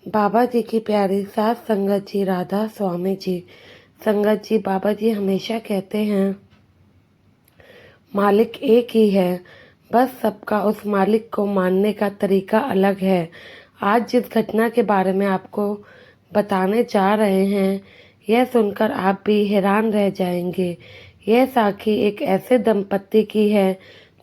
बाबा जी की प्यारी सात संगत जी राधा स्वामी जी। संगत जी, बाबा जी हमेशा कहते हैं मालिक एक ही है, बस सबका उस मालिक को मानने का तरीका अलग है। आज जिस घटना के बारे में आपको बताने जा रहे हैं, यह सुनकर आप भी हैरान रह जाएंगे। यह साखी एक ऐसे दंपत्ति की है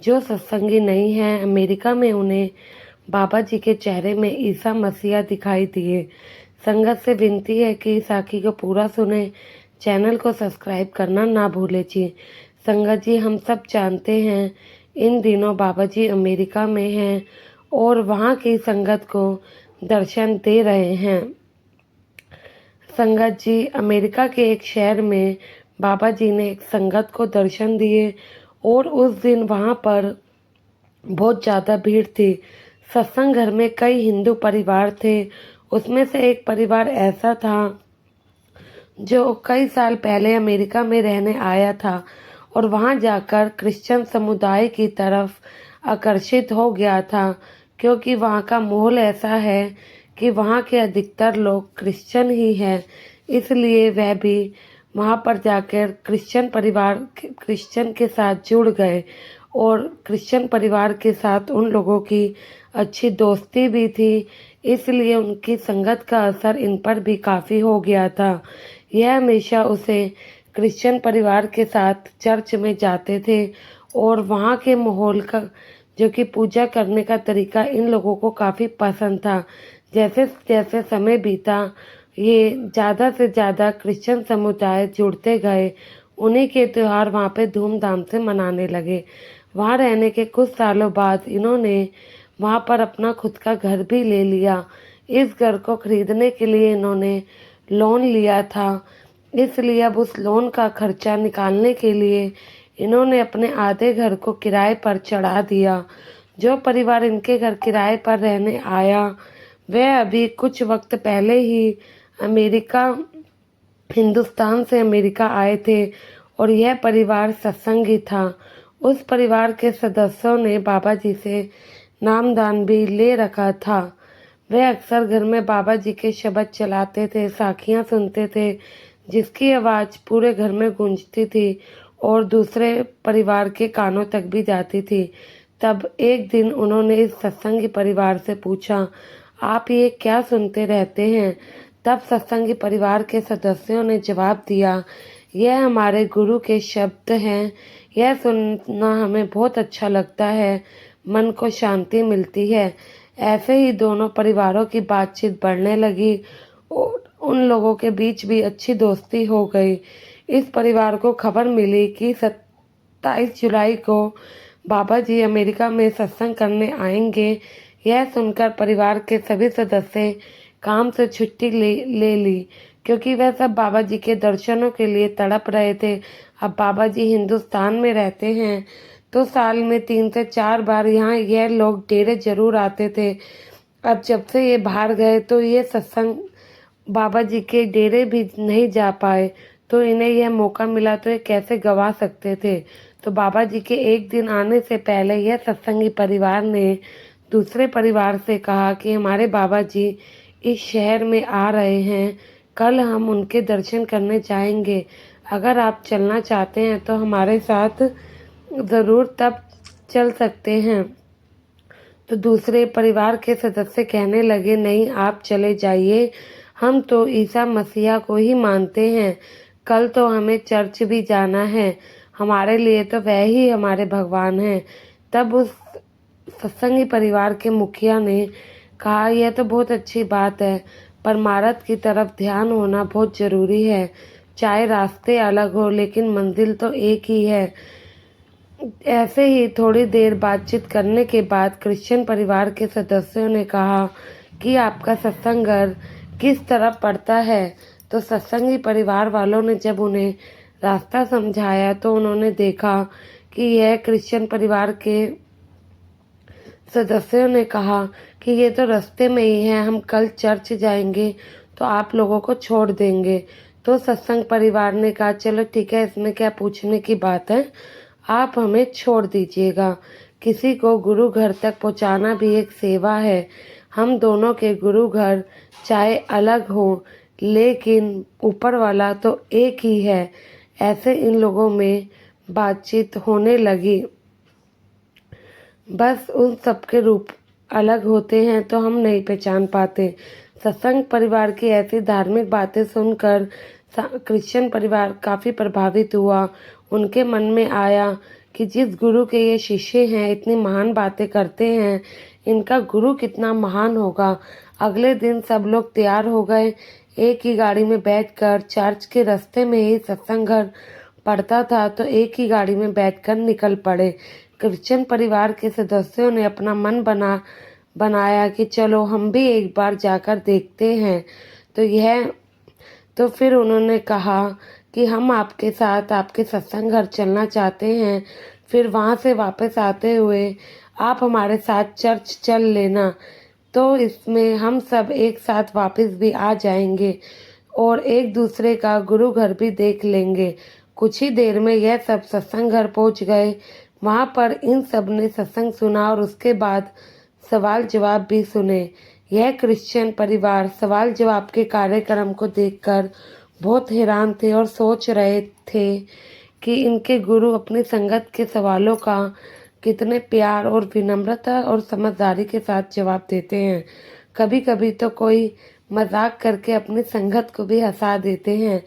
जो सत्संगी नहीं है। अमेरिका में उन्हें बाबा जी के चेहरे में ईसा मसीहा दिखाई दिए। संगत से विनती है कि साखी को पूरा सुने। चैनल को सब्सक्राइब करना ना भूले जी। संगत जी, हम सब जानते हैं इन दिनों बाबा जी अमेरिका में हैं और वहाँ की संगत को दर्शन दे रहे हैं। संगत जी, अमेरिका के एक शहर में बाबा जी ने एक संगत को दर्शन दिए और उस दिन वहाँ पर बहुत ज़्यादा भीड़ थी। सत्संग घर में कई हिंदू परिवार थे। उसमें से एक परिवार ऐसा था जो कई साल पहले अमेरिका में रहने आया था और वहां जाकर क्रिश्चियन समुदाय की तरफ आकर्षित हो गया था, क्योंकि वहां का माहौल ऐसा है कि वहां के अधिकतर लोग क्रिश्चियन ही हैं। इसलिए वह भी वहां पर जाकर क्रिश्चियन के साथ जुड़ गए और क्रिश्चियन परिवार के साथ उन लोगों की अच्छी दोस्ती भी थी। इसलिए उनकी संगत का असर इन पर भी काफ़ी हो गया था। यह हमेशा उसे क्रिश्चियन परिवार के साथ चर्च में जाते थे और वहाँ के माहौल का जो कि पूजा करने का तरीका इन लोगों को काफ़ी पसंद था। जैसे जैसे समय बीता, ये ज़्यादा से ज़्यादा क्रिश्चियन समुदाय जुड़ते गए। उन्हीं के त्यौहार वहाँ पे धूमधाम से मनाने लगे। वहाँ रहने के कुछ सालों बाद इन्होंने वहाँ पर अपना खुद का घर भी ले लिया। इस घर को खरीदने के लिए इन्होंने लोन लिया था। इसलिए अब उस लोन का खर्चा निकालने के लिए इन्होंने अपने आधे घर को किराए पर चढ़ा दिया। जो परिवार इनके घर किराए पर रहने आया, वह अभी कुछ वक्त पहले ही अमेरिका हिंदुस्तान से अमेरिका आए थे और यह परिवार सत्संगी था। उस परिवार के सदस्यों ने बाबा जी से नामदान भी ले रखा था। वे अक्सर घर में बाबा जी के शब्द चलाते थे, साखियाँ सुनते थे, जिसकी आवाज़ पूरे घर में गूंजती थी और दूसरे परिवार के कानों तक भी जाती थी। तब एक दिन उन्होंने इस सत्संगी परिवार से पूछा, आप ये क्या सुनते रहते हैं? तब सत्संगी परिवार के सदस्यों ने जवाब दिया, यह हमारे गुरु के शब्द हैं। यह सुनना हमें बहुत अच्छा लगता है, मन को शांति मिलती है। ऐसे ही दोनों परिवारों की बातचीत बढ़ने लगी और उन लोगों के बीच भी अच्छी दोस्ती हो गई। इस परिवार को खबर मिली कि 27 जुलाई को बाबा जी अमेरिका में सत्संग करने आएंगे। यह सुनकर परिवार के सभी सदस्य काम से छुट्टी ले ली, क्योंकि वह सब बाबा जी के दर्शनों के लिए तड़प रहे थे। अब बाबा जी हिंदुस्तान में रहते हैं तो साल में 3 से 4 बार यहाँ यह लोग डेरे जरूर आते थे। अब जब से ये बाहर गए तो ये सत्संग बाबा जी के डेरे भी नहीं जा पाए, तो इन्हें यह मौका मिला तो ये कैसे गवा सकते थे। तो बाबा जी के एक दिन आने से पहले यह सत्संगी परिवार ने दूसरे परिवार से कहा कि हमारे बाबा जी इस शहर में आ रहे हैं, कल हम उनके दर्शन करने जाएंगे। अगर आप चलना चाहते हैं तो हमारे साथ ज़रूर तब चल सकते हैं। तो दूसरे परिवार के सदस्य कहने लगे, नहीं, आप चले जाइए, हम तो ईसा मसीहा को ही मानते हैं। कल तो हमें चर्च भी जाना है, हमारे लिए तो वह ही हमारे भगवान हैं। तब उस सत्संगी परिवार के मुखिया ने कहा, यह तो बहुत अच्छी बात है, पर मार्ग की तरफ ध्यान होना बहुत ज़रूरी है। चाहे रास्ते अलग हो लेकिन मंजिल तो एक ही है। ऐसे ही थोड़ी देर बातचीत करने के बाद क्रिश्चियन परिवार के सदस्यों ने कहा कि आपका सत्संग घर किस तरफ पड़ता है। तो सत्संगी परिवार वालों ने जब उन्हें रास्ता समझाया तो उन्होंने देखा कि यह क्रिश्चियन परिवार के सदस्यों ने कहा कि ये तो रास्ते में ही है, हम कल चर्च जाएंगे तो आप लोगों को छोड़ देंगे। तो सत्संग परिवार ने कहा, चलो ठीक है, इसमें क्या पूछने की बात है, आप हमें छोड़ दीजिएगा। किसी को गुरु घर तक पहुंचाना भी एक सेवा है। हम दोनों के गुरु घर चाहे अलग हों, लेकिन ऊपर वाला तो एक ही है। ऐसे इन लोगों में बातचीत होने लगी। बस उन सबके रूप अलग होते हैं तो हम नहीं पहचान पाते। सत्संग परिवार की ऐसी धार्मिक बातें सुनकर क्रिश्चियन परिवार काफ़ी प्रभावित हुआ। उनके मन में आया कि जिस गुरु के ये शिष्य हैं, इतनी महान बातें करते हैं, इनका गुरु कितना महान होगा। अगले दिन सब लोग तैयार हो गए। एक ही गाड़ी में बैठकर, चर्च के रास्ते में ही सत्संग घर पड़ता था, तो एक ही गाड़ी में बैठकर निकल पड़े। क्रिश्चियन परिवार के सदस्यों ने अपना मन बनाया कि चलो हम भी एक बार जाकर देखते हैं। तो फिर उन्होंने कहा कि हम आपके साथ आपके सत्संग घर चलना चाहते हैं। फिर वहाँ से वापस आते हुए आप हमारे साथ चर्च चल लेना, तो इसमें हम सब एक साथ वापस भी आ जाएंगे और एक दूसरे का गुरु घर भी देख लेंगे। कुछ ही देर में यह सब सत्संग घर पहुँच गए। वहाँ पर इन सब ने सत्संग सुना और उसके बाद सवाल जवाब भी सुने। यह क्रिश्चियन परिवार सवाल जवाब के कार्यक्रम को देखकर बहुत हैरान थे और सोच रहे थे कि इनके गुरु अपनी संगत के सवालों का कितने प्यार और विनम्रता और समझदारी के साथ जवाब देते हैं। कभी कभी तो कोई मजाक करके अपनी संगत को भी हंसा देते हैं।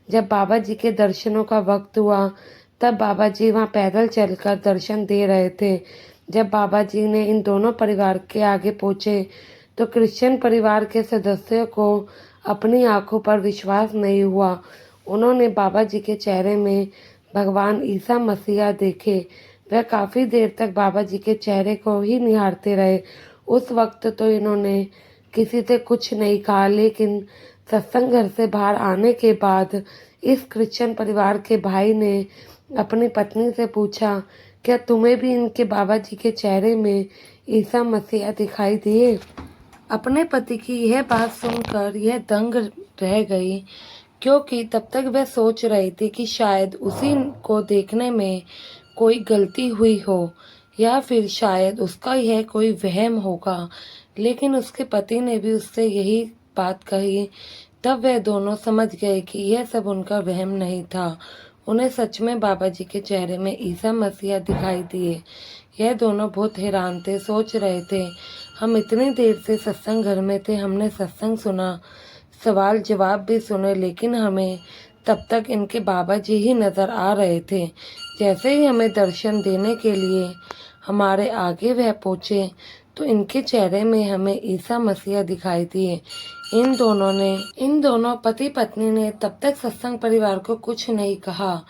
जब बाबा जी के दर्शनों का वक्त हुआ, तब बाबा जी वहाँ पैदल चलकर दर्शन दे रहे थे। जब बाबा जी ने इन दोनों परिवार के आगे पहुँचे, तो क्रिश्चियन परिवार के सदस्यों को अपनी आंखों पर विश्वास नहीं हुआ। उन्होंने बाबा जी के चेहरे में भगवान ईसा मसीहा देखे। वह काफ़ी देर तक बाबा जी के चेहरे को ही निहारते रहे। उस वक्त तो इन्होंने किसी से कुछ नहीं कहा, लेकिन सत्संग घर से बाहर आने के बाद इस क्रिश्चियन परिवार के भाई ने अपनी पत्नी से पूछा, क्या तुम्हें भी इनके बाबा जी के चेहरे में ईसा मसीहा दिखाई दिए? अपने पति की यह बात सुनकर यह दंग रह गई, क्योंकि तब तक वह सोच रही थी कि शायद उसी को देखने में कोई गलती हुई हो, या फिर शायद उसका यह कोई वहम होगा। लेकिन उसके पति ने भी उससे यही बात कही। तब वह दोनों समझ गए कि यह सब उनका वहम नहीं था। उन्हें सच में बाबा जी के चेहरे में ईसा मसीहा दिखाई दिए। यह दोनों बहुत हैरान थे, सोच रहे थे, हम इतनी देर से सत्संग घर में थे, हमने सत्संग सुना, सवाल जवाब भी सुने, लेकिन हमें तब तक इनके बाबा जी ही नज़र आ रहे थे। जैसे ही हमें दर्शन देने के लिए हमारे आगे वह पहुँचे, तो इनके चेहरे में हमें ईसा मसीहा दिखाई दिए। इन दोनों पति पत्नी ने तब तक सत्संग परिवार को कुछ नहीं कहा,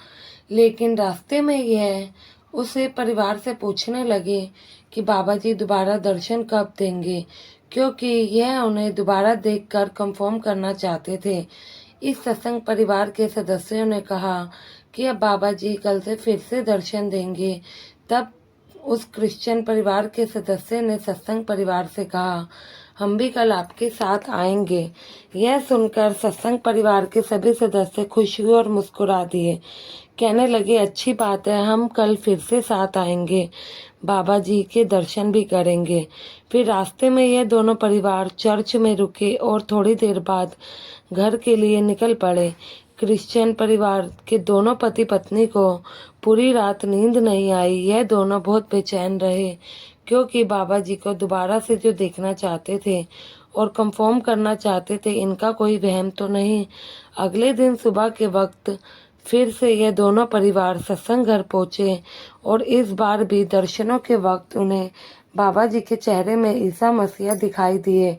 लेकिन रास्ते में यह उसे परिवार से पूछने लगे कि बाबा जी दोबारा दर्शन कब देंगे, क्योंकि यह उन्हें दोबारा देखकर कंफर्म करना चाहते थे। इस सत्संग परिवार के सदस्यों ने कहा कि अब बाबा जी कल से फिर से दर्शन देंगे। तब उस क्रिश्चियन परिवार के सदस्य ने सत्संग परिवार से कहा, हम भी कल आपके साथ आएंगे। यह सुनकर सत्संग परिवार के सभी सदस्य खुश हुए और मुस्कुरा दिए। कहने लगे, अच्छी बात है, हम कल फिर से साथ आएंगे, बाबा जी के दर्शन भी करेंगे। फिर रास्ते में यह दोनों परिवार चर्च में रुके और थोड़ी देर बाद घर के लिए निकल पड़े। क्रिश्चियन परिवार के दोनों पति पत्नी को पूरी रात नींद नहीं आई। यह दोनों बहुत बेचैन रहे, क्योंकि बाबा जी को दोबारा से जो देखना चाहते थे और कंफर्म करना चाहते थे, इनका कोई वहम तो नहीं। अगले दिन सुबह के वक्त फिर से यह दोनों परिवार सत्संग घर पहुँचे और इस बार भी दर्शनों के वक्त उन्हें बाबा जी के चेहरे में ईसा मसीहा दिखाई दिए।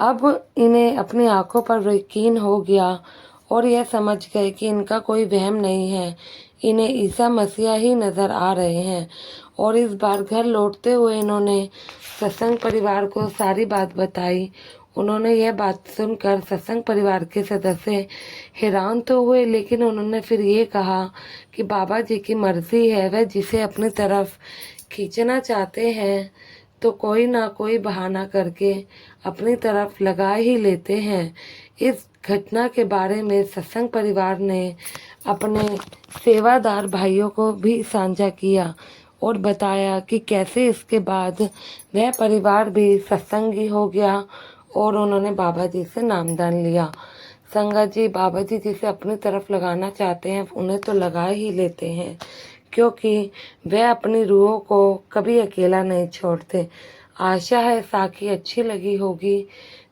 अब इन्हें अपनी आंखों पर यकीन हो गया और यह समझ गए कि इनका कोई वहम नहीं है, इन्हें ईसा मसीहा ही नज़र आ रहे हैं। और इस बार घर लौटते हुए इन्होंने सत्संग परिवार को सारी बात बताई। उन्होंने यह बात सुनकर सत्संग परिवार के सदस्य हैरान तो हुए, लेकिन उन्होंने फिर ये कहा कि बाबा जी की मर्जी है, वह जिसे अपनी तरफ खींचना चाहते हैं तो कोई ना कोई बहाना करके अपनी तरफ लगा ही लेते हैं। इस घटना के बारे में सत्संग परिवार ने अपने सेवादार भाइयों को भी साझा किया। और बताया कि कैसे इसके बाद वह परिवार भी सत्संगी हो गया और उन्होंने बाबा जी से नामदान लिया। संगत जी, बाबा जी जिसे अपनी तरफ लगाना चाहते हैं उन्हें तो लगा ही लेते हैं, क्योंकि वह अपनी रूहों को कभी अकेला नहीं छोड़ते। आशा है साखी अच्छी लगी होगी,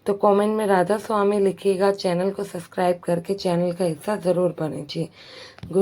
तो कमेंट में राधा स्वामी लिखिएगा। चैनल को सब्सक्राइब करके चैनल का हिस्सा ज़रूर बने जी। गुरु